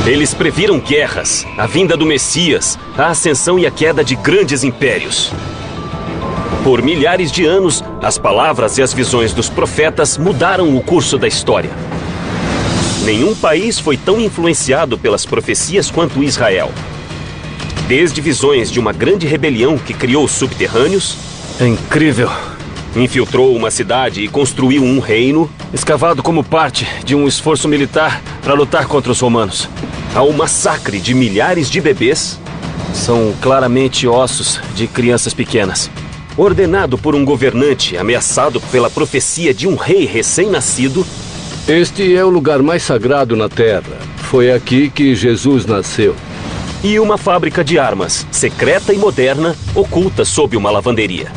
Eles previram guerras, a vinda do Messias, a ascensão e a queda de grandes impérios. Por milhares de anos, as palavras e as visões dos profetas mudaram o curso da história. Nenhum país foi tão influenciado pelas profecias quanto Israel. Desde visões de uma grande rebelião que criou os subterrâneos... É incrível. Infiltrou uma cidade e construiu um reino, escavado como parte de um esforço militar para lutar contra os romanos. Ao massacre de milhares de bebês... São claramente ossos de crianças pequenas. Ordenado por um governante ameaçado pela profecia de um rei recém-nascido... Este é o lugar mais sagrado na Terra. Foi aqui que Jesus nasceu. E uma fábrica de armas, secreta e moderna, oculta sob uma lavanderia.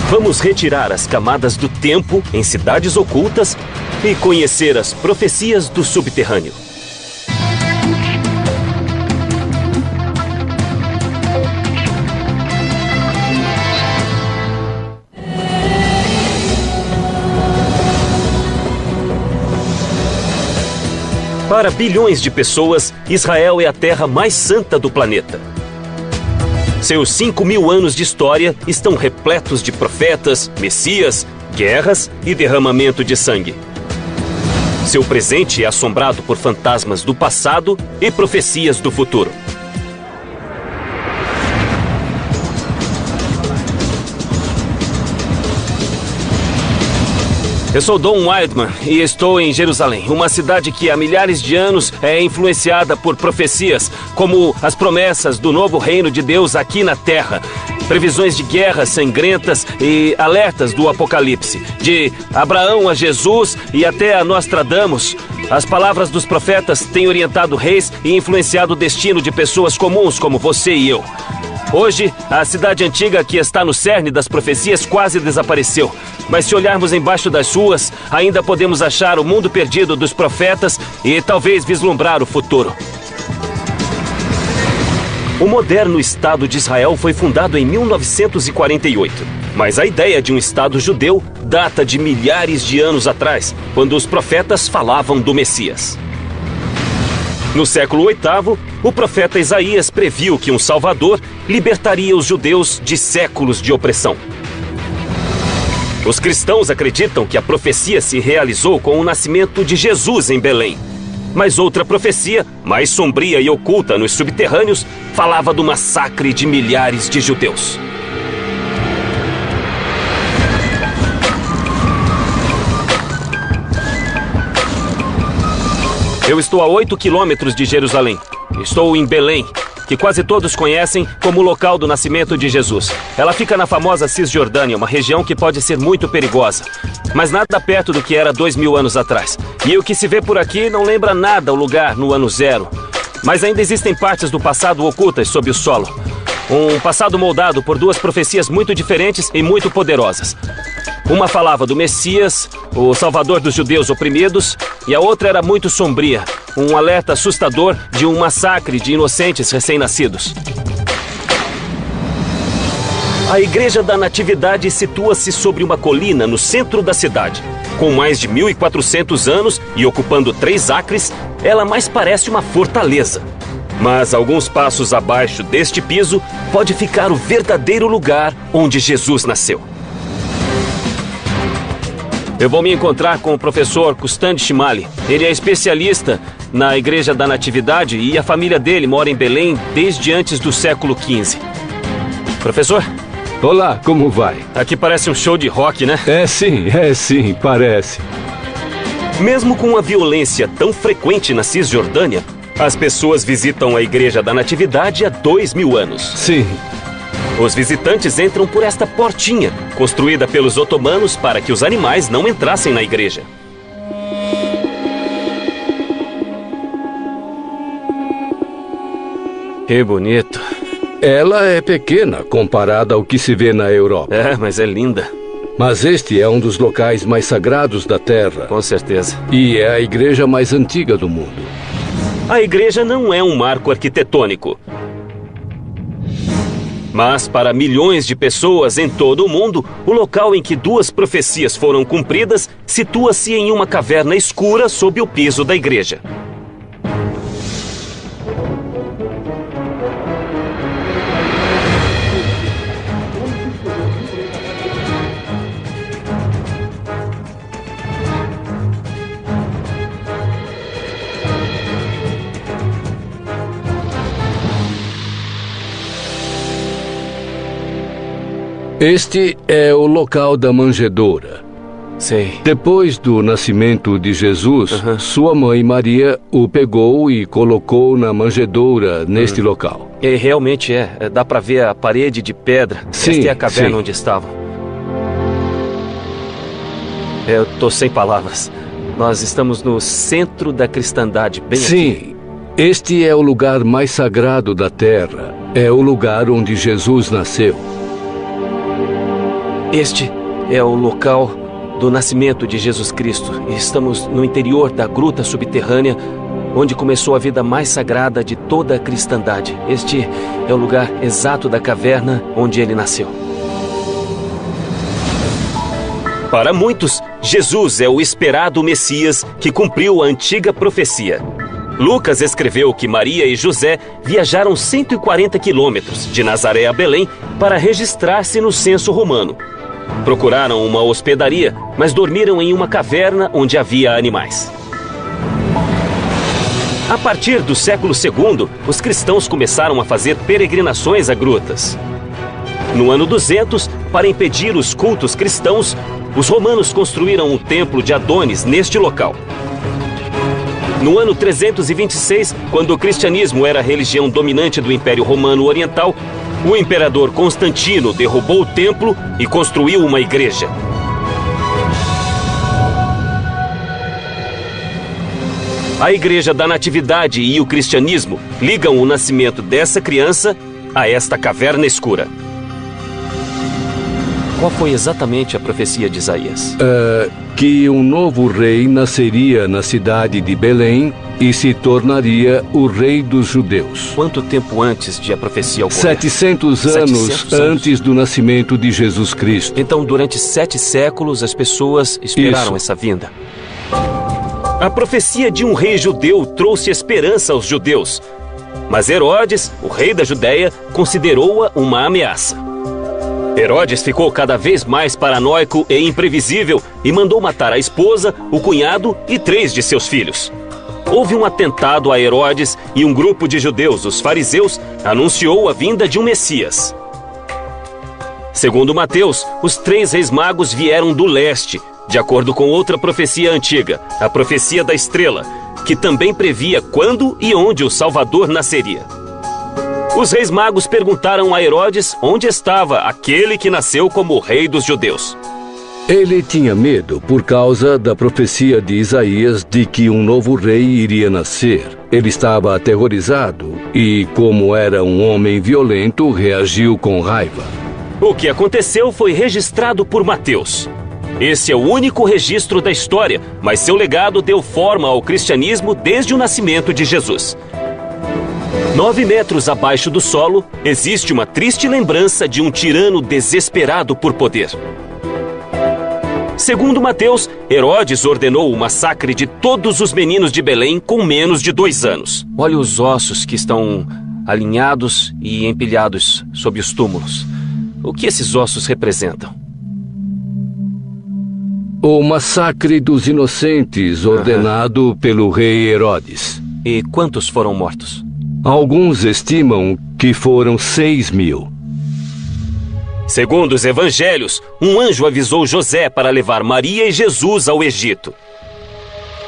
Vamos retirar as camadas do tempo em cidades ocultas e conhecer as profecias do subterrâneo. Para bilhões de pessoas, Israel é a terra mais santa do planeta. Seus 5.000 anos de história estão repletos de profetas, messias, guerras e derramamento de sangue. Seu presente é assombrado por fantasmas do passado e profecias do futuro. Eu sou Don Wildman e estou em Jerusalém, uma cidade que há milhares de anos é influenciada por profecias, como as promessas do novo reino de Deus aqui na Terra. Previsões de guerras sangrentas e alertas do Apocalipse. De Abraão a Jesus e até a Nostradamus, as palavras dos profetas têm orientado reis e influenciado o destino de pessoas comuns como você e eu. Hoje, a cidade antiga que está no cerne das profecias quase desapareceu. Mas se olharmos embaixo das ruas, ainda podemos achar o mundo perdido dos profetas e talvez vislumbrar o futuro. O moderno Estado de Israel foi fundado em 1948. Mas a ideia de um Estado judeu data de milhares de anos atrás, quando os profetas falavam do Messias. No século VIII, o profeta Isaías previu que um Salvador libertaria os judeus de séculos de opressão. Os cristãos acreditam que a profecia se realizou com o nascimento de Jesus em Belém. Mas outra profecia, mais sombria e oculta nos subterrâneos, falava do massacre de milhares de judeus. Eu estou a 8 quilômetros de Jerusalém. Estou em Belém, que quase todos conhecem como o local do nascimento de Jesus. Ela fica na famosa Cisjordânia, uma região que pode ser muito perigosa, mas nada perto do que era 2000 anos atrás. E o que se vê por aqui não lembra nada o lugar no ano zero. Mas ainda existem partes do passado ocultas sob o solo. Um passado moldado por duas profecias muito diferentes e muito poderosas. Uma falava do Messias, o Salvador dos judeus oprimidos, e a outra era muito sombria, um alerta assustador de um massacre de inocentes recém-nascidos. A Igreja da Natividade situa-se sobre uma colina no centro da cidade. Com mais de 1.400 anos e ocupando 3 acres, ela mais parece uma fortaleza. Mas alguns passos abaixo deste piso pode ficar o verdadeiro lugar onde Jesus nasceu. Eu vou me encontrar com o professor Kustan Shimali. Ele é especialista na Igreja da Natividade e a família dele mora em Belém desde antes do século XV. Professor? Olá, como vai? Aqui parece um show de rock, né? É sim, parece. Mesmo com a violência tão frequente na Cisjordânia, as pessoas visitam a Igreja da Natividade há 2000 anos. Sim. Os visitantes entram por esta portinha, construída pelos otomanos para que os animais não entrassem na igreja. Que bonito. Ela é pequena comparada ao que se vê na Europa. É, mas é linda. Mas este é um dos locais mais sagrados da Terra. Com certeza. E é a igreja mais antiga do mundo. A igreja não é um marco arquitetônico. Mas para milhões de pessoas em todo o mundo, o local em que duas profecias foram cumpridas situa-se em uma caverna escura sob o piso da igreja. Este é o local da manjedoura. Sei. Depois do nascimento de Jesus, sua mãe Maria o pegou e colocou na manjedoura neste local. E realmente dá pra ver a parede de pedra. Sim, Esta é a caverna sim. onde estavam. Eu tô sem palavras. Nós estamos no centro da cristandade, bem aqui. Sim, este é o lugar mais sagrado da terra. É o lugar onde Jesus nasceu. Este é o local do nascimento de Jesus Cristo. E estamos no interior da gruta subterrânea, onde começou a vida mais sagrada de toda a cristandade. Este é o lugar exato da caverna onde ele nasceu. Para muitos, Jesus é o esperado Messias que cumpriu a antiga profecia. Lucas escreveu que Maria e José viajaram 140 quilômetros de Nazaré a Belém para registrar-se no censo romano. Procuraram uma hospedaria, mas dormiram em uma caverna onde havia animais. A partir do século II, os cristãos começaram a fazer peregrinações a grutas. No ano 200, para impedir os cultos cristãos, os romanos construíram o templo de Adonis neste local. No ano 326, quando o cristianismo era a religião dominante do Império Romano Oriental, o imperador Constantino derrubou o templo e construiu uma igreja. A Igreja da Natividade e o cristianismo ligam o nascimento dessa criança a esta caverna escura. Qual foi exatamente a profecia de Isaías? Que um novo rei nasceria na cidade de Belém e se tornaria o rei dos judeus. Quanto tempo antes de a profecia ocorrer? 700 anos antes do nascimento de Jesus Cristo. Então, durante 7 séculos, as pessoas esperaram essa vinda. A profecia de um rei judeu trouxe esperança aos judeus. Mas Herodes, o rei da Judéia, considerou-a uma ameaça. Herodes ficou cada vez mais paranoico e imprevisível e mandou matar a esposa, o cunhado e 3 de seus filhos. Houve um atentado a Herodes e um grupo de judeus, os fariseus, anunciou a vinda de um Messias. Segundo Mateus, os 3 reis magos vieram do leste, de acordo com outra profecia antiga, a profecia da estrela, que também previa quando e onde o Salvador nasceria. Os reis magos perguntaram a Herodes onde estava aquele que nasceu como rei dos judeus. Ele tinha medo por causa da profecia de Isaías de que um novo rei iria nascer. Ele estava aterrorizado e, como era um homem violento, reagiu com raiva. O que aconteceu foi registrado por Mateus. Esse é o único registro da história, mas seu legado deu forma ao cristianismo desde o nascimento de Jesus. 9 metros abaixo do solo, existe uma triste lembrança de um tirano desesperado por poder. Segundo Mateus, Herodes ordenou o massacre de todos os meninos de Belém com menos de 2 anos. Olha os ossos que estão alinhados e empilhados sob os túmulos. O que esses ossos representam? O massacre dos inocentes ordenado pelo rei Herodes. E quantos foram mortos? Alguns estimam que foram 6.000. Segundo os evangelhos, um anjo avisou José para levar Maria e Jesus ao Egito.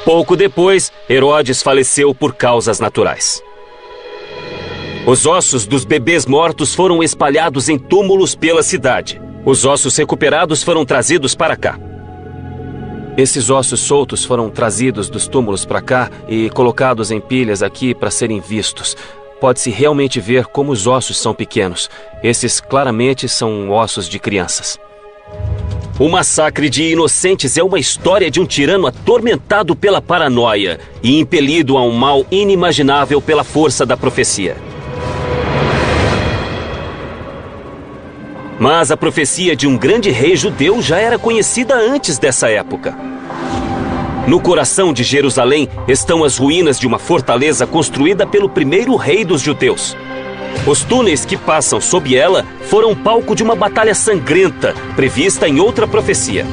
Pouco depois, Herodes faleceu por causas naturais. Os ossos dos bebês mortos foram espalhados em túmulos pela cidade. Os ossos recuperados foram trazidos para cá. Esses ossos soltos foram trazidos dos túmulos para cá e colocados em pilhas aqui para serem vistos. Pode-se realmente ver como os ossos são pequenos. Esses claramente são ossos de crianças. O massacre de inocentes é uma história de um tirano atormentado pela paranoia e impelido a um mal inimaginável pela força da profecia. Mas a profecia de um grande rei judeu já era conhecida antes dessa época. No coração de Jerusalém estão as ruínas de uma fortaleza construída pelo primeiro rei dos judeus. Os túneis que passam sob ela foram palco de uma batalha sangrenta, prevista em outra profecia.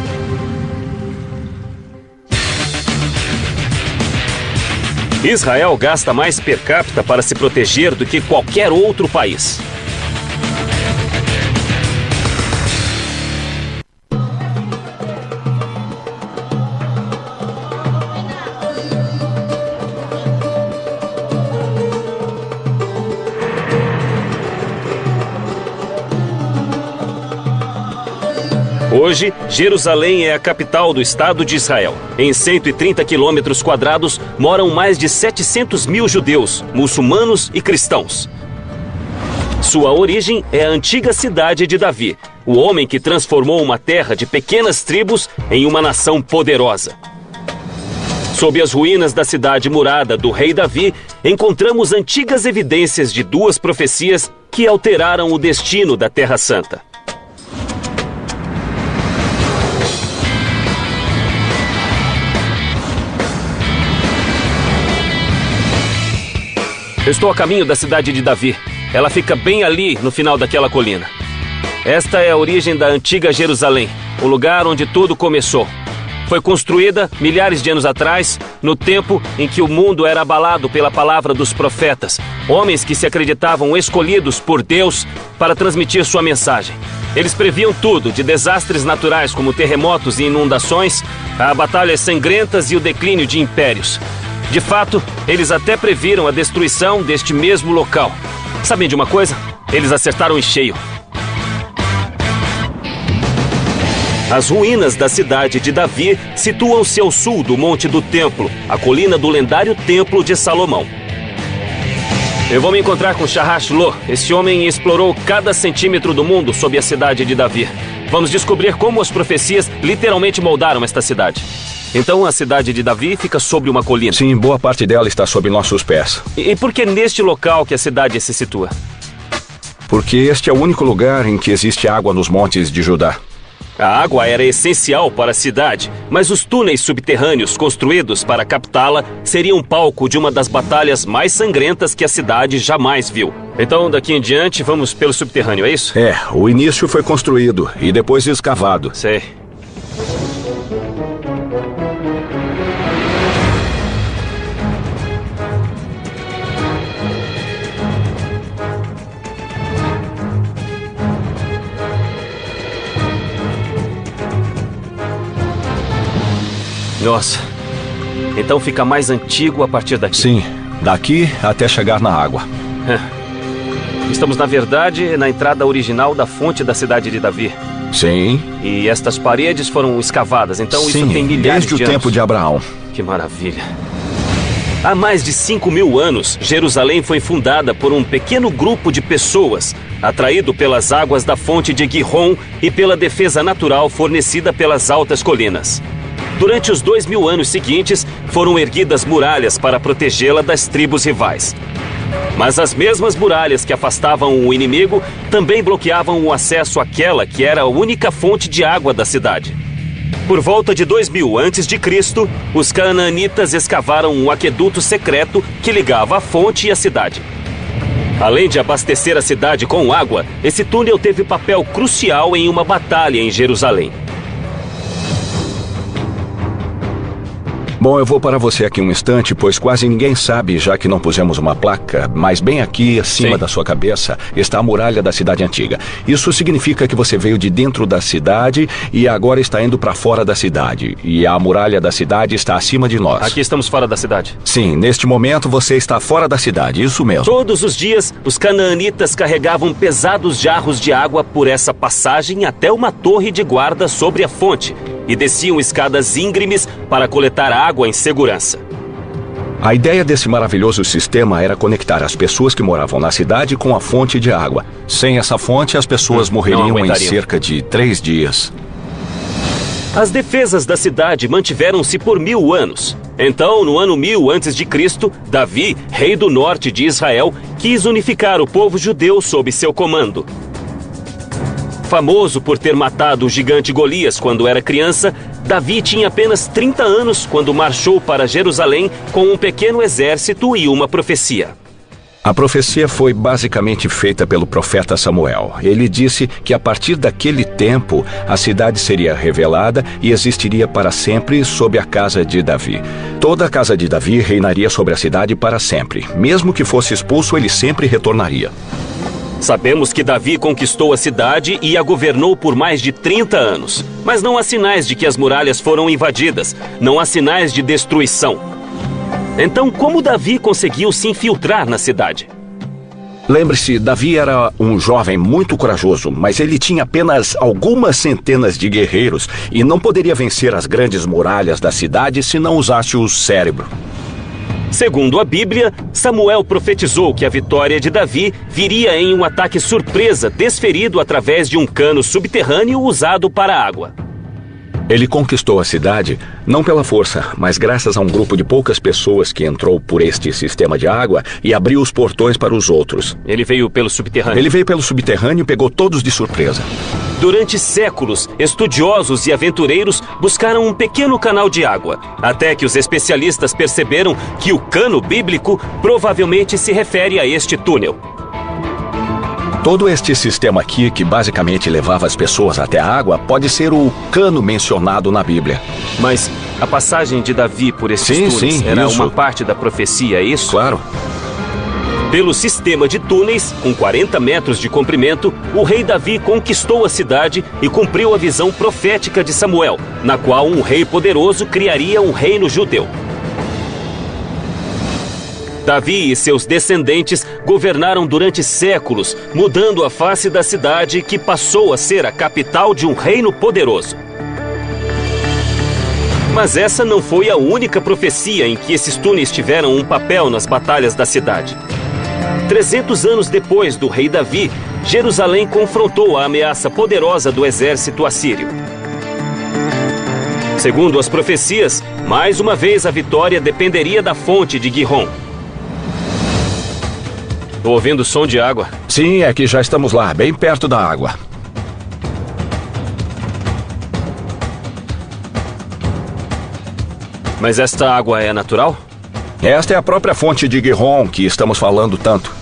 Israel gasta mais per capita para se proteger do que qualquer outro país. Hoje, Jerusalém é a capital do Estado de Israel. Em 130 quilômetros quadrados moram mais de 700 mil judeus, muçulmanos e cristãos. Sua origem é a antiga cidade de Davi, o homem que transformou uma terra de pequenas tribos em uma nação poderosa. Sob as ruínas da cidade murada do rei Davi, encontramos antigas evidências de duas profecias que alteraram o destino da Terra Santa. Eu estou a caminho da cidade de Davi. Ela fica bem ali, no final daquela colina. Esta é a origem da antiga Jerusalém, o lugar onde tudo começou. Foi construída milhares de anos atrás, no tempo em que o mundo era abalado pela palavra dos profetas, homens que se acreditavam escolhidos por Deus para transmitir sua mensagem. Eles previam tudo, de desastres naturais como terremotos e inundações, a batalhas sangrentas e o declínio de impérios. De fato, eles até previram a destruição deste mesmo local. Sabem de uma coisa? Eles acertaram em cheio. As ruínas da cidade de Davi situam-se ao sul do Monte do Templo, a colina do lendário Templo de Salomão. Eu vou me encontrar com Sharash Lo. Esse homem explorou cada centímetro do mundo sob a cidade de Davi. Vamos descobrir como as profecias literalmente moldaram esta cidade. Então a cidade de Davi fica sobre uma colina. Sim, boa parte dela está sob nossos pés. E por que neste local que a cidade se situa? Porque este é o único lugar em que existe água nos montes de Judá. A água era essencial para a cidade, mas os túneis subterrâneos construídos para captá-la seriam palco de uma das batalhas mais sangrentas que a cidade jamais viu. Então, daqui em diante, vamos pelo subterrâneo, é isso? É, o início foi construído e depois escavado. Sei. Nossa, então fica mais antigo a partir daqui. Sim, daqui até chegar na água. Estamos, na verdade, na entrada original da fonte da cidade de Davi. Sim. E estas paredes foram escavadas, então Sim, isso tem milhares de anos. desde o tempo de Abraão. Que maravilha. Há mais de 5.000 anos, Jerusalém foi fundada por um pequeno grupo de pessoas, atraído pelas águas da fonte de Gihon e pela defesa natural fornecida pelas altas colinas. Durante os 2.000 anos seguintes, foram erguidas muralhas para protegê-la das tribos rivais. Mas as mesmas muralhas que afastavam o inimigo também bloqueavam o acesso àquela que era a única fonte de água da cidade. Por volta de 2000 a.C., os canaanitas escavaram um aqueduto secreto que ligava a fonte e a cidade. Além de abastecer a cidade com água, esse túnel teve papel crucial em uma batalha em Jerusalém. Bom, eu vou parar você aqui um instante, pois quase ninguém sabe, já que não pusemos uma placa, mas bem aqui acima da sua cabeça está a muralha da cidade antiga. Isso significa que você veio de dentro da cidade e agora está indo para fora da cidade. E a muralha da cidade está acima de nós. Aqui estamos fora da cidade. Sim, neste momento você está fora da cidade, isso mesmo. Todos os dias, os canaanitas carregavam pesados jarros de água por essa passagem até uma torre de guarda sobre a fonte e desciam escadas íngremes para coletar água em segurança. A ideia desse maravilhoso sistema era conectar as pessoas que moravam na cidade com a fonte de água. Sem essa fonte, as pessoas morreriam em cerca de 3 dias. As defesas da cidade mantiveram-se por 1000 anos. Então, no ano 1000 a.C., Davi, rei do norte de Israel, quis unificar o povo judeu sob seu comando. Famoso por ter matado o gigante Golias quando era criança, Davi tinha apenas 30 anos quando marchou para Jerusalém com um pequeno exército e uma profecia. A profecia foi basicamente feita pelo profeta Samuel. Ele disse que a partir daquele tempo, a cidade seria revelada e existiria para sempre sob a casa de Davi. Toda a casa de Davi reinaria sobre a cidade para sempre. Mesmo que fosse expulso, ele sempre retornaria. Sabemos que Davi conquistou a cidade e a governou por mais de 30 anos. Mas não há sinais de que as muralhas foram invadidas. Não há sinais de destruição. Então, como Davi conseguiu se infiltrar na cidade? Lembre-se, Davi era um jovem muito corajoso, mas ele tinha apenas algumas centenas de guerreiros e não poderia vencer as grandes muralhas da cidade se não usasse o cérebro. Segundo a Bíblia, Samuel profetizou que a vitória de Davi viria em um ataque surpresa desferido através de um cano subterrâneo usado para água. Ele conquistou a cidade não pela força, mas graças a um grupo de poucas pessoas que entrou por este sistema de água e abriu os portões para os outros. Ele veio pelo subterrâneo. Ele veio pelo subterrâneo e pegou todos de surpresa. Durante séculos, estudiosos e aventureiros buscaram um pequeno canal de água, até que os especialistas perceberam que o cano bíblico provavelmente se refere a este túnel. Todo este sistema aqui, que basicamente levava as pessoas até a água, pode ser o cano mencionado na Bíblia. Mas a passagem de Davi por esses túneis era isso. uma parte da profecia, é isso? Claro. Pelo sistema de túneis, com 40 metros de comprimento, o rei Davi conquistou a cidade e cumpriu a visão profética de Samuel, na qual um rei poderoso criaria um reino judeu. Davi e seus descendentes governaram durante séculos, mudando a face da cidade que passou a ser a capital de um reino poderoso. Mas essa não foi a única profecia em que esses túneis tiveram um papel nas batalhas da cidade. 300 anos depois do rei Davi, Jerusalém confrontou a ameaça poderosa do exército assírio. Segundo as profecias, mais uma vez a vitória dependeria da fonte de Gihon. Estou ouvindo som de água. Sim, é que já estamos lá, bem perto da água. Mas esta água é natural? Esta é a própria fonte de Gihon que estamos falando tanto.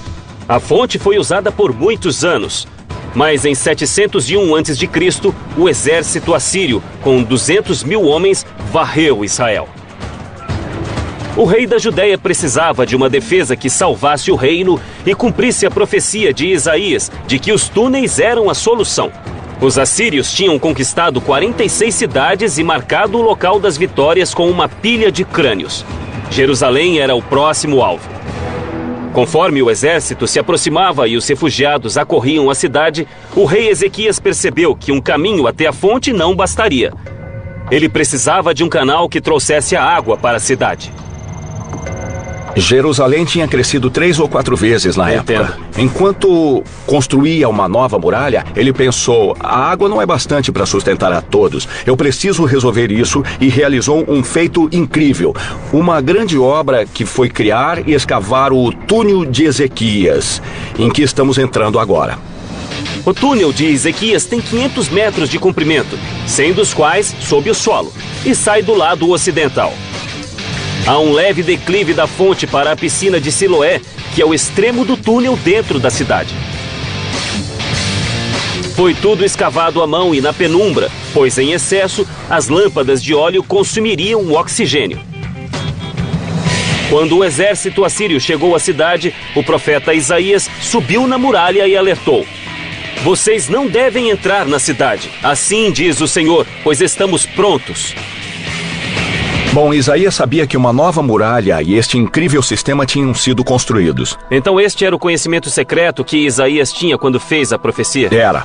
A fonte foi usada por muitos anos. Mas em 701 a.C., o exército assírio, com 200 mil homens, varreu Israel. O rei da Judéia precisava de uma defesa que salvasse o reino e cumprisse a profecia de Isaías de que os túneis eram a solução. Os assírios tinham conquistado 46 cidades e marcado o local das vitórias com uma pilha de crânios. Jerusalém era o próximo alvo. Conforme o exército se aproximava e os refugiados acorriam a cidade, o rei Ezequias percebeu que um caminho até a fonte não bastaria. Ele precisava de um canal que trouxesse a água para a cidade. Jerusalém tinha crescido 3 ou 4 vezes na época. Enquanto construía uma nova muralha, ele pensou, a água não é bastante para sustentar a todos. Eu preciso resolver isso e realizou um feito incrível. Uma grande obra que foi criar e escavar o túnel de Ezequias, em que estamos entrando agora. O túnel de Ezequias tem 500 metros de comprimento, 100 dos quais sob o solo, e sai do lado ocidental. Há um leve declive da fonte para a piscina de Siloé, que é o extremo do túnel dentro da cidade. Foi tudo escavado à mão e na penumbra, pois em excesso, as lâmpadas de óleo consumiriam o oxigênio. Quando o exército assírio chegou à cidade, o profeta Isaías subiu na muralha e alertou: "Vocês não devem entrar na cidade, assim diz o Senhor, pois estamos prontos." Bom, Isaías sabia que uma nova muralha e este incrível sistema tinham sido construídos. Então este era o conhecimento secreto que Isaías tinha quando fez a profecia? Era.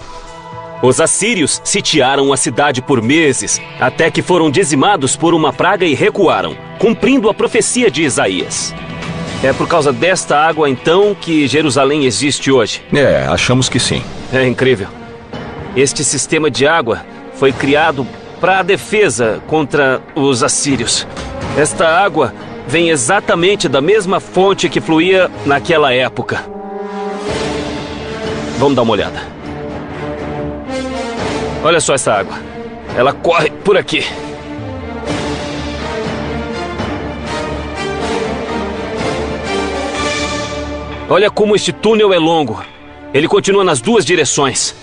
Os assírios sitiaram a cidade por meses, até que foram dizimados por uma praga e recuaram, cumprindo a profecia de Isaías. É por causa desta água, então, que Jerusalém existe hoje? Achamos que sim. É incrível. Este sistema de água foi criado para a defesa contra os assírios. Esta água vem exatamente da mesma fonte que fluía naquela época. Vamos dar uma olhada. Olha só essa água. Ela corre por aqui. Olha como este túnel é longo. Ele continua nas duas direções.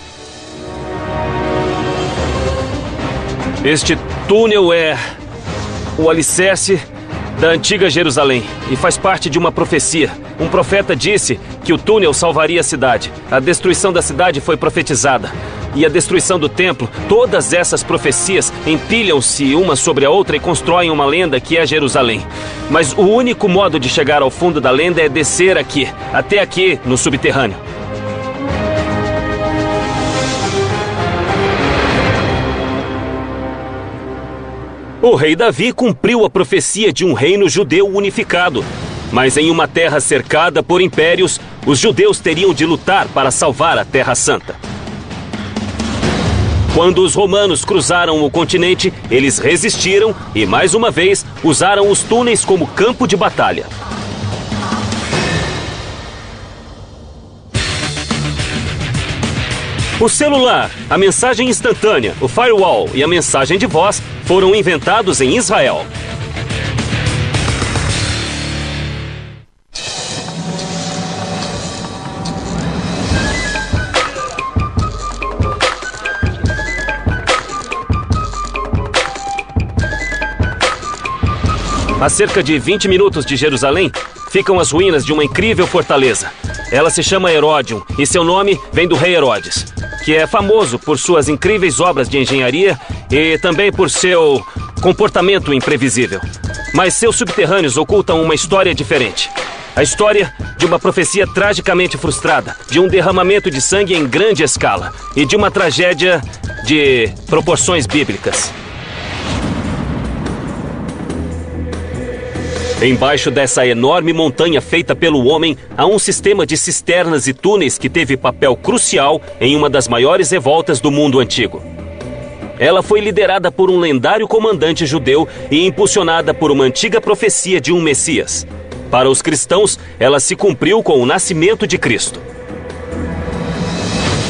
Este túnel é o alicerce da antiga Jerusalém e faz parte de uma profecia. Um profeta disse que o túnel salvaria a cidade. A destruição da cidade foi profetizada. e a destruição do templo, todas essas profecias empilham-se uma sobre a outra e constroem uma lenda que é Jerusalém. Mas o único modo de chegar ao fundo da lenda é descer aqui, até aqui, no subterrâneo. O rei Davi cumpriu a profecia de um reino judeu unificado. Mas em uma terra cercada por impérios, os judeus teriam de lutar para salvar a Terra Santa. Quando os romanos cruzaram o continente, eles resistiram e, mais uma vez, usaram os túneis como campo de batalha. O celular, a mensagem instantânea, o firewall e a mensagem de voz foram inventados em Israel. A cerca de 20 minutos de Jerusalém, ficam as ruínas de uma incrível fortaleza. Ela se chama Heródion e seu nome vem do rei Herodes, que é famoso por suas incríveis obras de engenharia e também por seu comportamento imprevisível. Mas seus subterrâneos ocultam uma história diferente. A história de uma profecia tragicamente frustrada, de um derramamento de sangue em grande escala e de uma tragédia de proporções bíblicas. Embaixo dessa enorme montanha feita pelo homem, há um sistema de cisternas e túneis que teve papel crucial em uma das maiores revoltas do mundo antigo. Ela foi liderada por um lendário comandante judeu e impulsionada por uma antiga profecia de um Messias. Para os cristãos, ela se cumpriu com o nascimento de Cristo.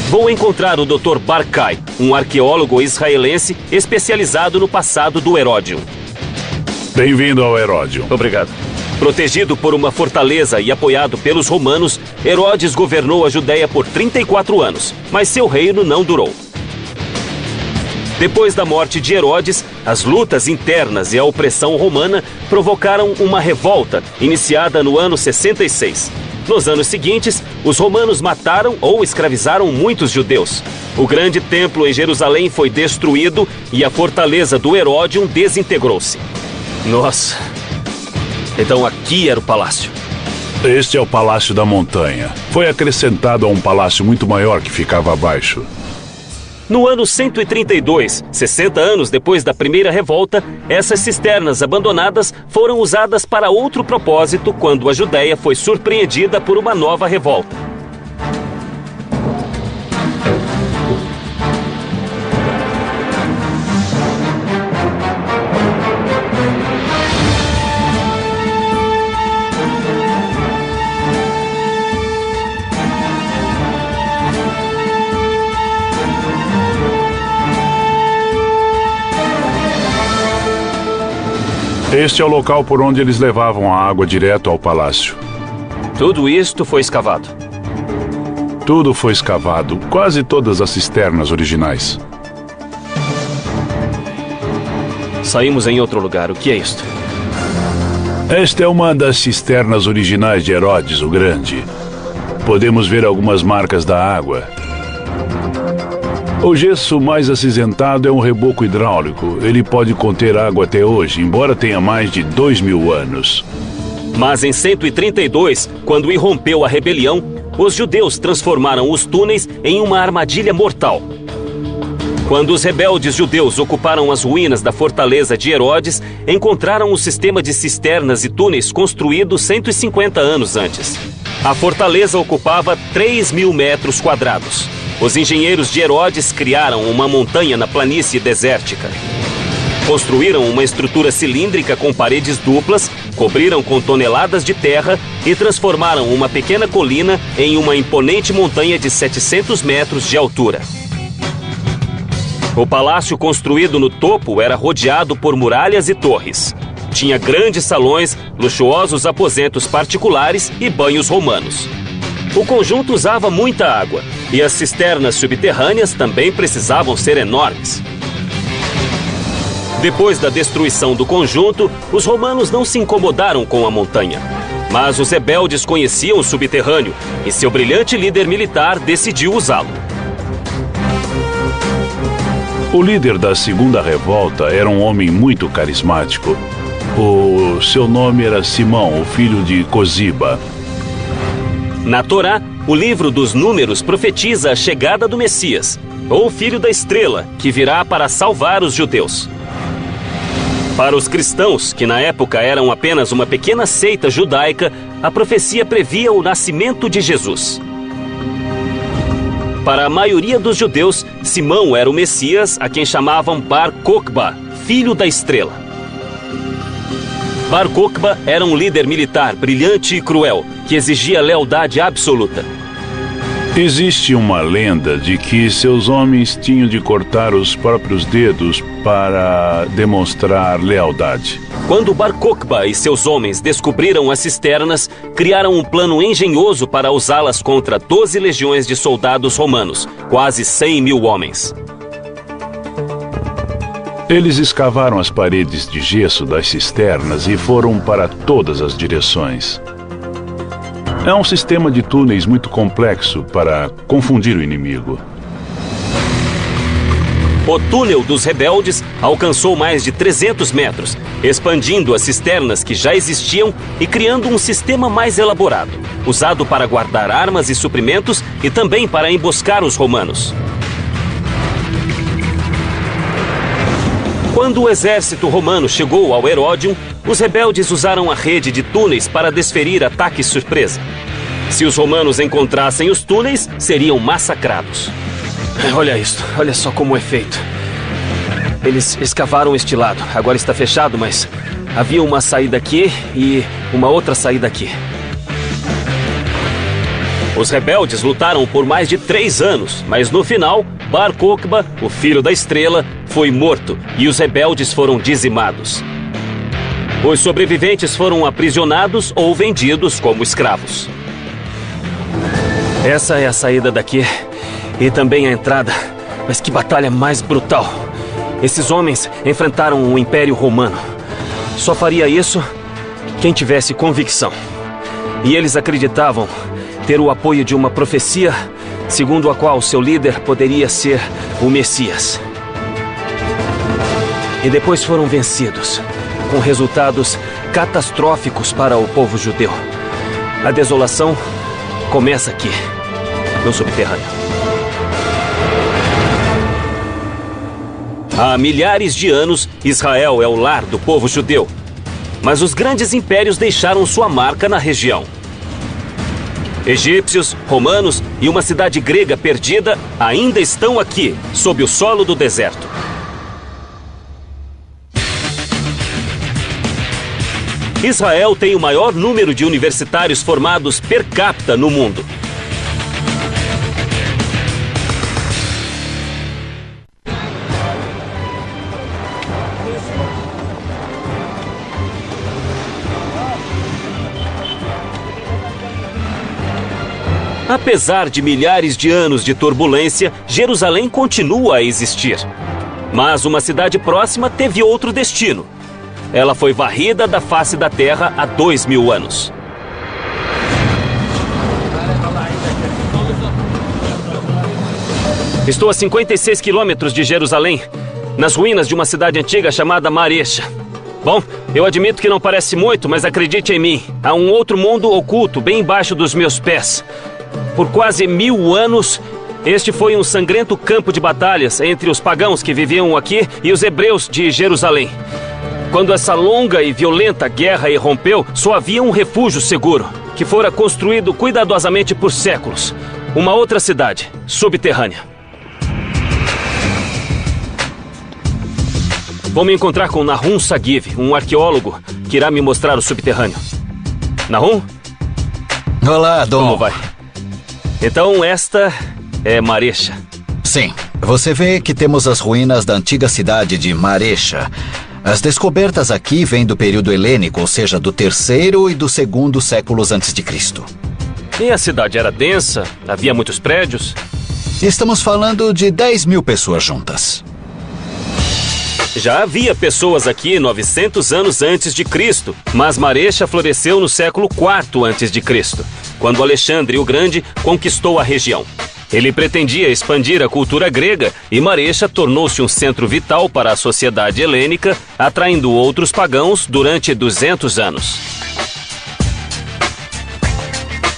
Vou encontrar o Dr. Barkai, um arqueólogo israelense especializado no passado do Heródion. Bem-vindo ao Heródion. Obrigado. Protegido por uma fortaleza e apoiado pelos romanos, Herodes governou a Judéia por 34 anos, mas seu reino não durou. Depois da morte de Herodes, as lutas internas e a opressão romana provocaram uma revolta, iniciada no ano 66. Nos anos seguintes, os romanos mataram ou escravizaram muitos judeus. O grande templo em Jerusalém foi destruído e a fortaleza do Heródion desintegrou-se. Nossa, então aqui era o palácio. Este é o Palácio da Montanha. Foi acrescentado a um palácio muito maior que ficava abaixo. No ano 132, 60 anos depois da primeira revolta, essas cisternas abandonadas foram usadas para outro propósito quando a Judéia foi surpreendida por uma nova revolta. Este é o local por onde eles levavam a água direto ao palácio. Tudo isto foi escavado? Tudo foi escavado, quase todas as cisternas originais. Saímos em outro lugar. O que é isto? Esta é uma das cisternas originais de Herodes o Grande. Podemos ver algumas marcas da água. O gesso mais acinzentado é um reboco hidráulico. Ele pode conter água até hoje, embora tenha mais de 2000 anos. Mas em 132, quando irrompeu a rebelião, os judeus transformaram os túneis em uma armadilha mortal. Quando os rebeldes judeus ocuparam as ruínas da fortaleza de Herodes, encontraram um sistema de cisternas e túneis construído 150 anos antes. A fortaleza ocupava 3.000 metros quadrados. Os engenheiros de Herodes criaram uma montanha na planície desértica. Construíram uma estrutura cilíndrica com paredes duplas, cobriram com toneladas de terra e transformaram uma pequena colina em uma imponente montanha de 700 metros de altura. O palácio construído no topo era rodeado por muralhas e torres. Tinha grandes salões, luxuosos aposentos particulares e banhos romanos. O conjunto usava muita água e as cisternas subterrâneas também precisavam ser enormes. Depois da destruição do conjunto, os romanos não se incomodaram com a montanha. Mas os rebeldes conheciam o subterrâneo e seu brilhante líder militar decidiu usá-lo. O líder da segunda revolta era um homem muito carismático. O seu nome era Simão, o filho de Cosiba. Na Torá, o livro dos Números profetiza a chegada do Messias, ou Filho da Estrela, que virá para salvar os judeus. Para os cristãos, que na época eram apenas uma pequena seita judaica, a profecia previa o nascimento de Jesus. Para a maioria dos judeus, Simão era o Messias, a quem chamavam Bar Kokhba, Filho da Estrela. Bar Kokhba era um líder militar brilhante e cruel, que exigia lealdade absoluta. Existe uma lenda de que seus homens tinham de cortar os próprios dedos para demonstrar lealdade. Quando Bar Kokhba e seus homens descobriram as cisternas, criaram um plano engenhoso para usá-las contra 12 legiões de soldados romanos, quase 100 mil homens. Eles escavaram as paredes de gesso das cisternas e foram para todas as direções. É um sistema de túneis muito complexo para confundir o inimigo. O túnel dos rebeldes alcançou mais de 300 metros, expandindo as cisternas que já existiam e criando um sistema mais elaborado, usado para guardar armas e suprimentos e também para emboscar os romanos. Quando o exército romano chegou ao Heródion, os rebeldes usaram a rede de túneis para desferir ataques surpresa. Se os romanos encontrassem os túneis, seriam massacrados. Olha isso, olha só como é feito. Eles escavaram este lado, agora está fechado, mas havia uma saída aqui e uma outra saída aqui. Os rebeldes lutaram por mais de 3 anos, mas no final, Bar Kokhba, o filho da estrela, foi morto e os rebeldes foram dizimados. Os sobreviventes foram aprisionados ou vendidos como escravos. Essa é a saída daqui e também a entrada, mas que batalha mais brutal. Esses homens enfrentaram o Império Romano. Só faria isso quem tivesse convicção. E eles acreditavam ter o apoio de uma profecia segundo a qual seu líder poderia ser o Messias. E depois foram vencidos, com resultados catastróficos para o povo judeu. A desolação começa aqui, no subterrâneo. Há milhares de anos, Israel é o lar do povo judeu. Mas os grandes impérios deixaram sua marca na região. Egípcios, romanos e uma cidade grega perdida ainda estão aqui, sob o solo do deserto. Israel tem o maior número de universitários formados per capita no mundo. Apesar de milhares de anos de turbulência, Jerusalém continua a existir. Mas uma cidade próxima teve outro destino. Ela foi varrida da face da terra há 2000 anos. Estou a 56 quilômetros de Jerusalém, nas ruínas de uma cidade antiga chamada Maresha. Bom, eu admito que não parece muito, mas acredite em mim, há um outro mundo oculto bem embaixo dos meus pés. Por quase 1000 anos, este foi um sangrento campo de batalhas entre os pagãos que viviam aqui e os hebreus de Jerusalém. Quando essa longa e violenta guerra irrompeu, só havia um refúgio seguro, que fora construído cuidadosamente por séculos. Uma outra cidade, subterrânea. Vou me encontrar com Nahum Sagiv, um arqueólogo que irá me mostrar o subterrâneo. Nahum? Olá, Dom. Como vai? Então esta é Maresha. Sim. Você vê que temos as ruínas da antiga cidade de Maresha. As descobertas aqui vêm do período helênico, ou seja, do 3º e do 2º séculos antes de Cristo. E a cidade era densa? Havia muitos prédios? Estamos falando de 10.000 pessoas juntas. Já havia pessoas aqui 900 anos antes de Cristo, mas Maresha floresceu no século IV antes de Cristo, quando Alexandre o Grande conquistou a região. Ele pretendia expandir a cultura grega e Marecha tornou-se um centro vital para a sociedade helênica, atraindo outros pagãos durante 200 anos.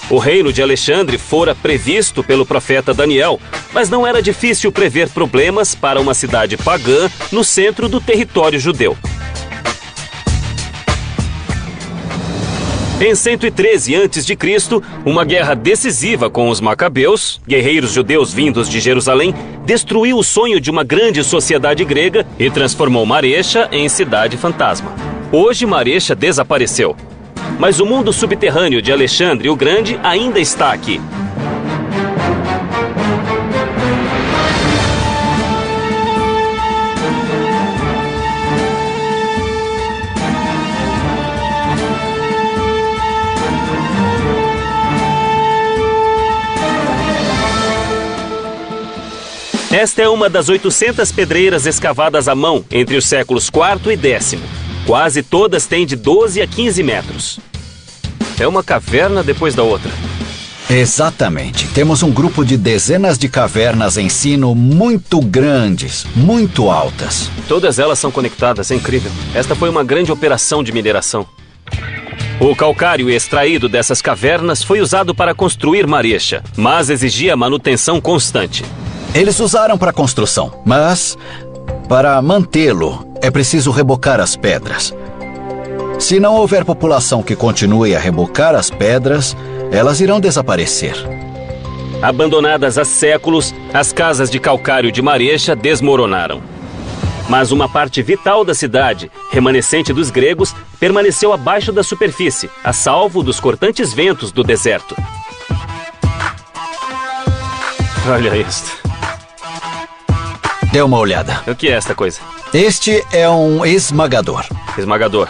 O reino de Alexandre fora previsto pelo profeta Daniel, mas não era difícil prever problemas para uma cidade pagã no centro do território judeu. Em 113 a.C., uma guerra decisiva com os Macabeus, guerreiros judeus vindos de Jerusalém, destruiu o sonho de uma grande sociedade grega e transformou Marecha em cidade fantasma. Hoje Marecha desapareceu, mas o mundo subterrâneo de Alexandre o Grande ainda está aqui. Esta é uma das 800 pedreiras escavadas à mão entre os séculos IV e X. Quase todas têm de 12 a 15 metros. É uma caverna depois da outra. Exatamente. Temos um grupo de dezenas de cavernas em sino muito grandes, muito altas. Todas elas são conectadas, é incrível. Esta foi uma grande operação de mineração. O calcário extraído dessas cavernas foi usado para construir Marecha, mas exigia manutenção constante. Eles usaram para construção, mas para mantê-lo é preciso rebocar as pedras. Se não houver população que continue a rebocar as pedras, elas irão desaparecer. Abandonadas há séculos, as casas de calcário de Marecha desmoronaram. Mas uma parte vital da cidade, remanescente dos gregos, permaneceu abaixo da superfície, a salvo dos cortantes ventos do deserto. Olha isto. Dê uma olhada. O que é esta coisa? Este é um esmagador. Esmagador.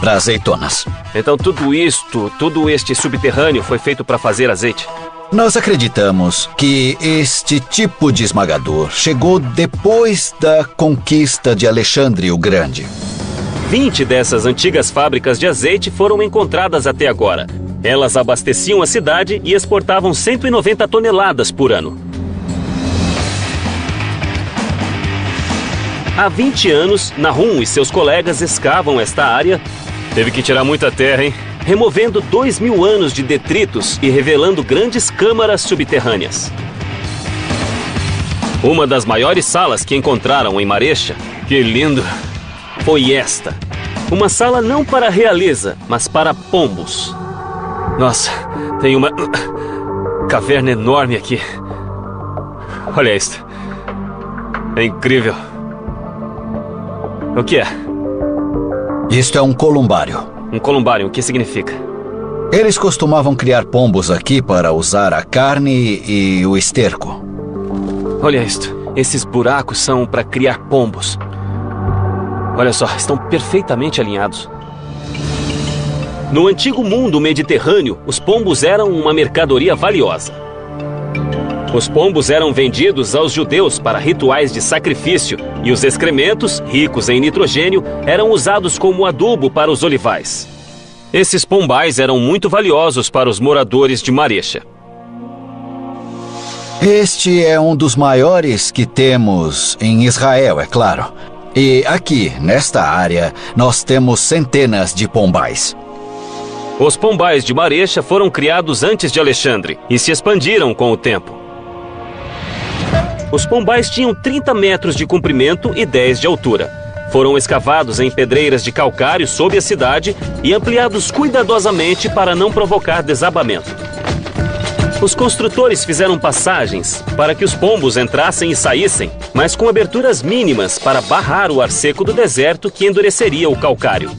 Para azeitonas. Então todo este subterrâneo foi feito para fazer azeite? Nós acreditamos que este tipo de esmagador chegou depois da conquista de Alexandre o Grande. 20 dessas antigas fábricas de azeite foram encontradas até agora. Elas abasteciam a cidade e exportavam 190 toneladas por ano. Há 20 anos, Nahum e seus colegas escavam esta área. Teve que tirar muita terra, hein? Removendo 2.000 anos de detritos e revelando grandes câmaras subterrâneas. Uma das maiores salas que encontraram em Marecha, que lindo, foi esta. Uma sala não para realeza, mas para pombos. Nossa, tem uma caverna enorme aqui. Olha isto. É incrível. O que é? Isto é um columbário. Um columbário, o que significa? Eles costumavam criar pombos aqui para usar a carne e o esterco. Olha isto. Esses buracos são para criar pombos. Olha só, estão perfeitamente alinhados. No antigo mundo mediterrâneo, os pombos eram uma mercadoria valiosa. Os pombos eram vendidos aos judeus para rituais de sacrifício e os excrementos, ricos em nitrogênio, eram usados como adubo para os olivais. Esses pombais eram muito valiosos para os moradores de Marecha. Este é um dos maiores que temos em Israel, é claro. E aqui, nesta área, nós temos centenas de pombais. Os pombais de Marecha foram criados antes de Alexandre e se expandiram com o tempo. Os pombais tinham 30 metros de comprimento e 10 de altura. Foram escavados em pedreiras de calcário sob a cidade e ampliados cuidadosamente para não provocar desabamento. Os construtores fizeram passagens para que os pombos entrassem e saíssem, mas com aberturas mínimas para barrar o ar seco do deserto que endureceria o calcário.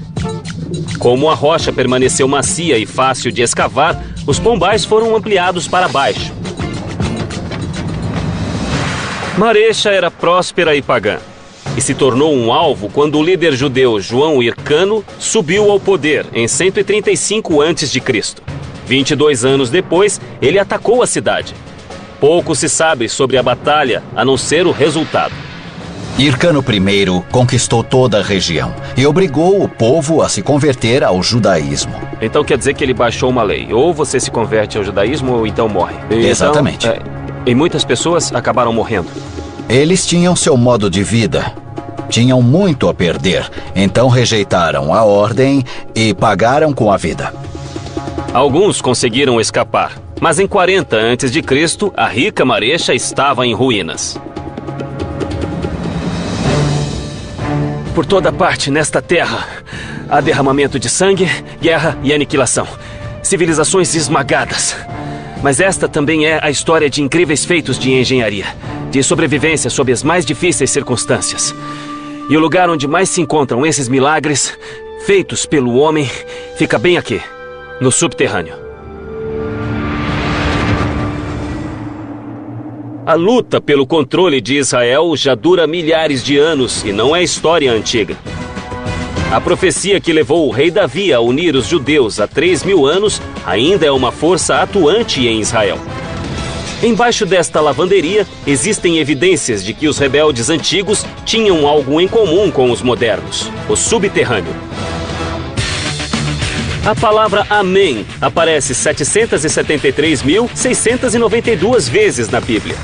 Como a rocha permaneceu macia e fácil de escavar, os pombais foram ampliados para baixo. Marecha era próspera e pagã, e se tornou um alvo quando o líder judeu João Hircano subiu ao poder em 135 a.C. 22 anos depois, ele atacou a cidade. Pouco se sabe sobre a batalha, a não ser o resultado. Hircano I conquistou toda a região e obrigou o povo a se converter ao judaísmo. Então quer dizer que ele baixou uma lei. Ou você se converte ao judaísmo ou então morre. Exatamente. E muitas pessoas acabaram morrendo. Eles tinham seu modo de vida. Tinham muito a perder, então rejeitaram a ordem e pagaram com a vida. Alguns conseguiram escapar, mas em 40 a.C., a rica Maresha estava em ruínas. Por toda parte nesta terra, há derramamento de sangue, guerra e aniquilação. Civilizações esmagadas. Mas esta também é a história de incríveis feitos de engenharia, de sobrevivência sob as mais difíceis circunstâncias. E o lugar onde mais se encontram esses milagres, feitos pelo homem, fica bem aqui, no subterrâneo. A luta pelo controle de Israel já dura milhares de anos e não é história antiga. A profecia que levou o rei Davi a unir os judeus há 3.000 anos ainda é uma força atuante em Israel. Embaixo desta lavanderia, existem evidências de que os rebeldes antigos tinham algo em comum com os modernos: o subterrâneo. A palavra Amém aparece 773.692 vezes na Bíblia.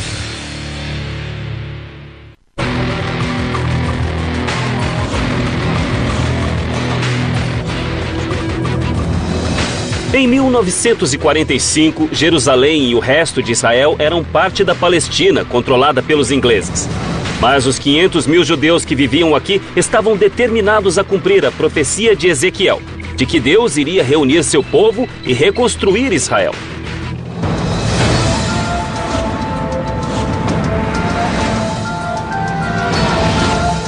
Em 1945, Jerusalém e o resto de Israel eram parte da Palestina, controlada pelos ingleses. Mas os 500.000 judeus que viviam aqui estavam determinados a cumprir a profecia de Ezequiel, de que Deus iria reunir seu povo e reconstruir Israel.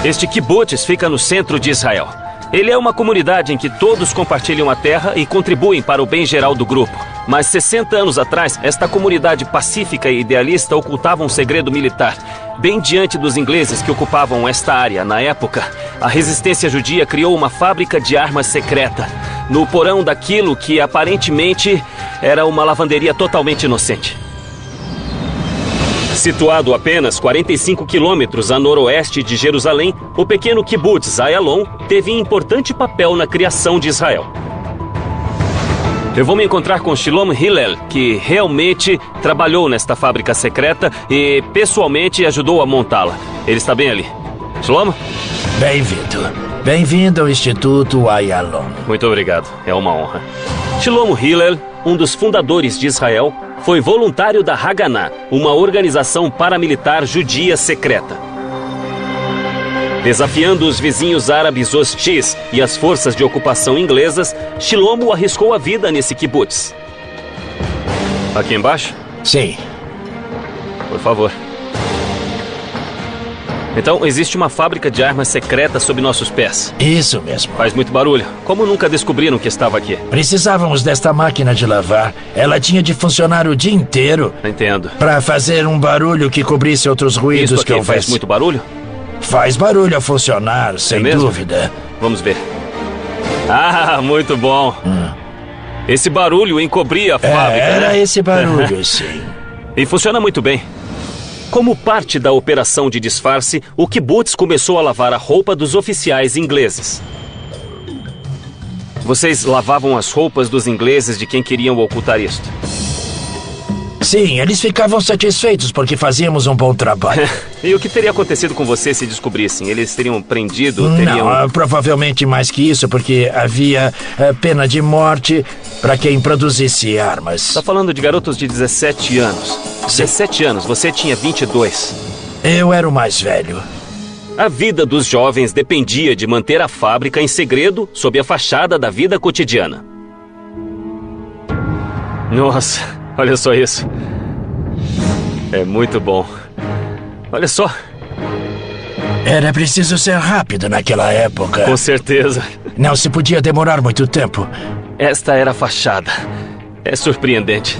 Este kibbutz fica no centro de Israel. Ele é uma comunidade em que todos compartilham a terra e contribuem para o bem geral do grupo. Mas 60 anos atrás, esta comunidade pacífica e idealista ocultava um segredo militar. Bem diante dos ingleses que ocupavam esta área na época, a resistência judia criou uma fábrica de armas secreta, no porão daquilo que aparentemente era uma lavanderia totalmente inocente. Situado apenas 45 quilômetros a noroeste de Jerusalém, o pequeno kibbutz Ayalon teve importante papel na criação de Israel. Eu vou me encontrar com Shalom Hillel, que realmente trabalhou nesta fábrica secreta e pessoalmente ajudou a montá-la. Ele está bem ali. Shalom? Bem-vindo. Bem-vindo ao Instituto Ayalon. Muito obrigado. É uma honra. Shalom Hillel, um dos fundadores de Israel, foi voluntário da Haganah, uma organização paramilitar judia secreta. Desafiando os vizinhos árabes hostis e as forças de ocupação inglesas, Shlomo arriscou a vida nesse kibbutz. Aqui embaixo? Sim. Por favor. Então, existe uma fábrica de armas secreta sob nossos pés. Isso mesmo. Faz muito barulho. Como nunca descobriram que estava aqui? Precisávamos desta máquina de lavar. Ela tinha de funcionar o dia inteiro. Entendo. Para fazer um barulho que cobrisse outros ruídos Isso aqui que houvesse. faz muito barulho? Faz barulho a funcionar, sem dúvida. Vamos ver. Ah, muito bom. Esse barulho encobria a fábrica. Era né? esse barulho, sim. E funciona muito bem. Como parte da operação de disfarce, o kibbutz começou a lavar a roupa dos oficiais ingleses. Vocês lavavam as roupas dos ingleses de quem queriam ocultar isto? Sim, eles ficavam satisfeitos porque fazíamos um bom trabalho. E o que teria acontecido com você se descobrissem? Eles teriam prendido? Teriam... Não, provavelmente mais que isso, porque havia pena de morte para quem produzisse armas. Está falando de garotos de 17 anos. 17 anos, você tinha 22. Eu era o mais velho. A vida dos jovens dependia de manter a fábrica em segredo sob a fachada da vida cotidiana. Nossa, olha só isso. É muito bom. Olha só. Era preciso ser rápido naquela época. Com certeza. Não se podia demorar muito tempo. Esta era a fachada. É surpreendente.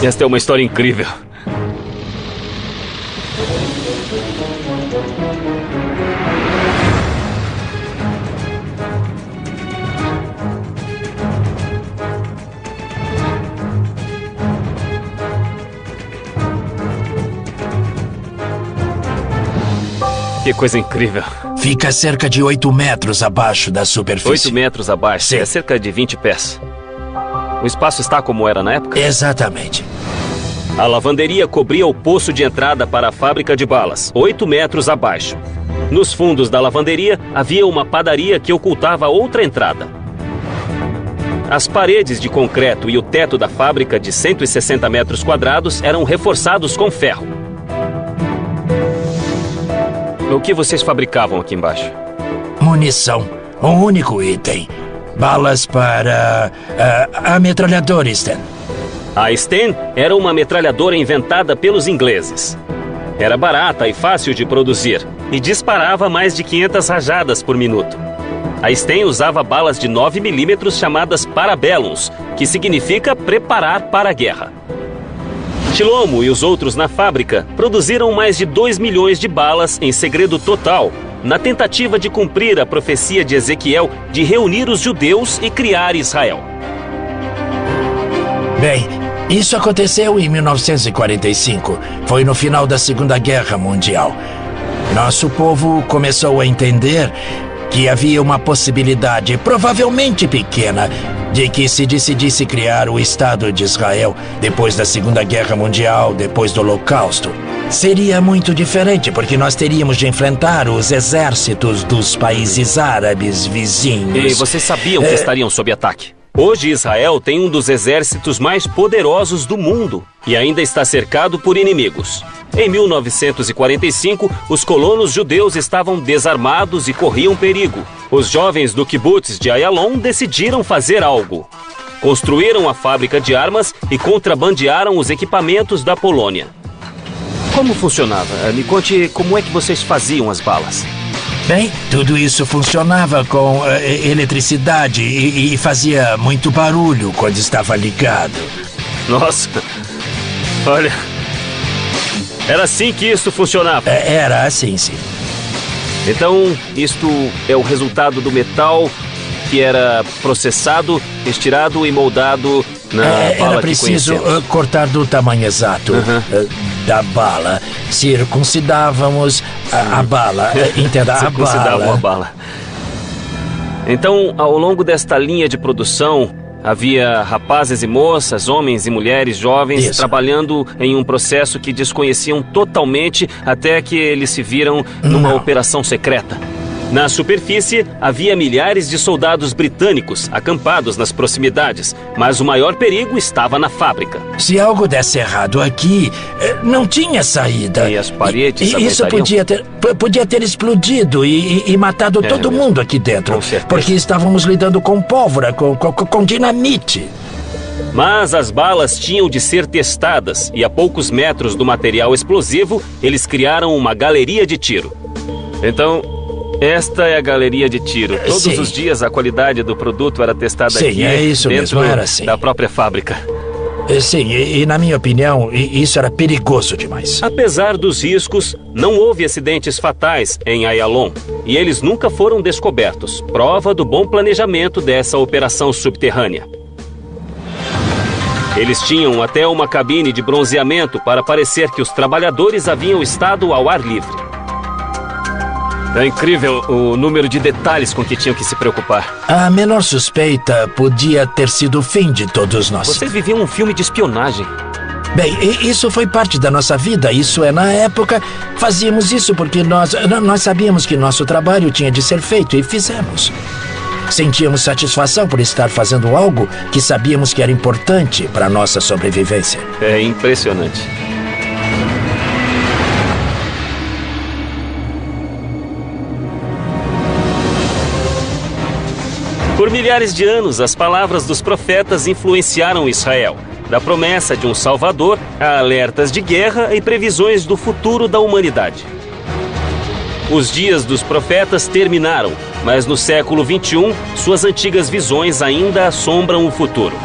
Esta é uma história incrível. Que coisa incrível. Fica cerca de 8 metros abaixo da superfície. 8 metros abaixo. Sim. É cerca de 20 pés. O espaço está como era na época? Exatamente. A lavanderia cobria o poço de entrada para a fábrica de balas, 8 metros abaixo. Nos fundos da lavanderia havia uma padaria que ocultava outra entrada. As paredes de concreto e o teto da fábrica de 160 metros quadrados eram reforçados com ferro. O que vocês fabricavam aqui embaixo? Munição. Um único item. Balas para a metralhadora Sten. A Sten era uma metralhadora inventada pelos ingleses. Era barata e fácil de produzir e disparava mais de 500 rajadas por minuto. A Sten usava balas de 9 milímetros chamadas Parabellums, que significa preparar para a guerra. Chilomo e os outros na fábrica produziram mais de 2 milhões de balas em segredo total, na tentativa de cumprir a profecia de Ezequiel de reunir os judeus e criar Israel. Bem, isso aconteceu em 1945. Foi no final da Segunda Guerra Mundial. Nosso povo começou a entender que havia uma possibilidade, provavelmente pequena, de que se decidisse criar o Estado de Israel depois da Segunda Guerra Mundial, depois do Holocausto. Seria muito diferente, porque nós teríamos de enfrentar os exércitos dos países árabes vizinhos. E vocês sabiam que estariam sob ataque? Hoje Israel tem um dos exércitos mais poderosos do mundo e ainda está cercado por inimigos. Em 1945, os colonos judeus estavam desarmados e corriam perigo. Os jovens do kibbutz de Ayalon decidiram fazer algo. Construíram a fábrica de armas e contrabandearam os equipamentos da Polônia. Como funcionava? Me conte como é que vocês faziam as balas. Bem, tudo isso funcionava com eletricidade e fazia muito barulho quando estava ligado. Nossa, olha, era assim que isso funcionava. Era assim, sim. Então, isto é o resultado do metal que era processado, estirado e moldado na bala que era preciso cortar do tamanho exato da bala. Circuncidávamos a bala. Entenda, Circuncidavam a bala. Então, ao longo desta linha de produção, havia rapazes e moças, homens e mulheres jovens trabalhando em um processo que desconheciam totalmente até que eles se viram numa operação secreta. Na superfície, havia milhares de soldados britânicos acampados nas proximidades, mas o maior perigo estava na fábrica. Se algo desse errado aqui, não tinha saída. E as paredes isso podia ter explodido e matado todo mundo aqui dentro. Com certeza. Porque estávamos lidando com pólvora, com dinamite. Mas as balas tinham de ser testadas e a poucos metros do material explosivo, eles criaram uma galeria de tiro. Então, esta é a galeria de tiro. Todos os dias a qualidade do produto era testada aqui isso dentro mesmo, era assim. da própria fábrica. Sim, e na minha opinião, isso era perigoso demais. Apesar dos riscos, não houve acidentes fatais em Ayalon e eles nunca foram descobertos, prova do bom planejamento dessa operação subterrânea. Eles tinham até uma cabine de bronzeamento para parecer que os trabalhadores haviam estado ao ar livre. É incrível o número de detalhes com que tinham que se preocupar. A menor suspeita podia ter sido o fim de todos nós. Vocês viviam um filme de espionagem. Bem, isso foi parte da nossa vida. Isso é, na época, fazíamos isso porque nós sabíamos que nosso trabalho tinha de ser feito e fizemos. Sentíamos satisfação por estar fazendo algo que sabíamos que era importante para a nossa sobrevivência. É impressionante. Por milhares de anos, as palavras dos profetas influenciaram Israel, da promessa de um Salvador a alertas de guerra e previsões do futuro da humanidade. Os dias dos profetas terminaram, mas no século XXI, suas antigas visões ainda assombram o futuro.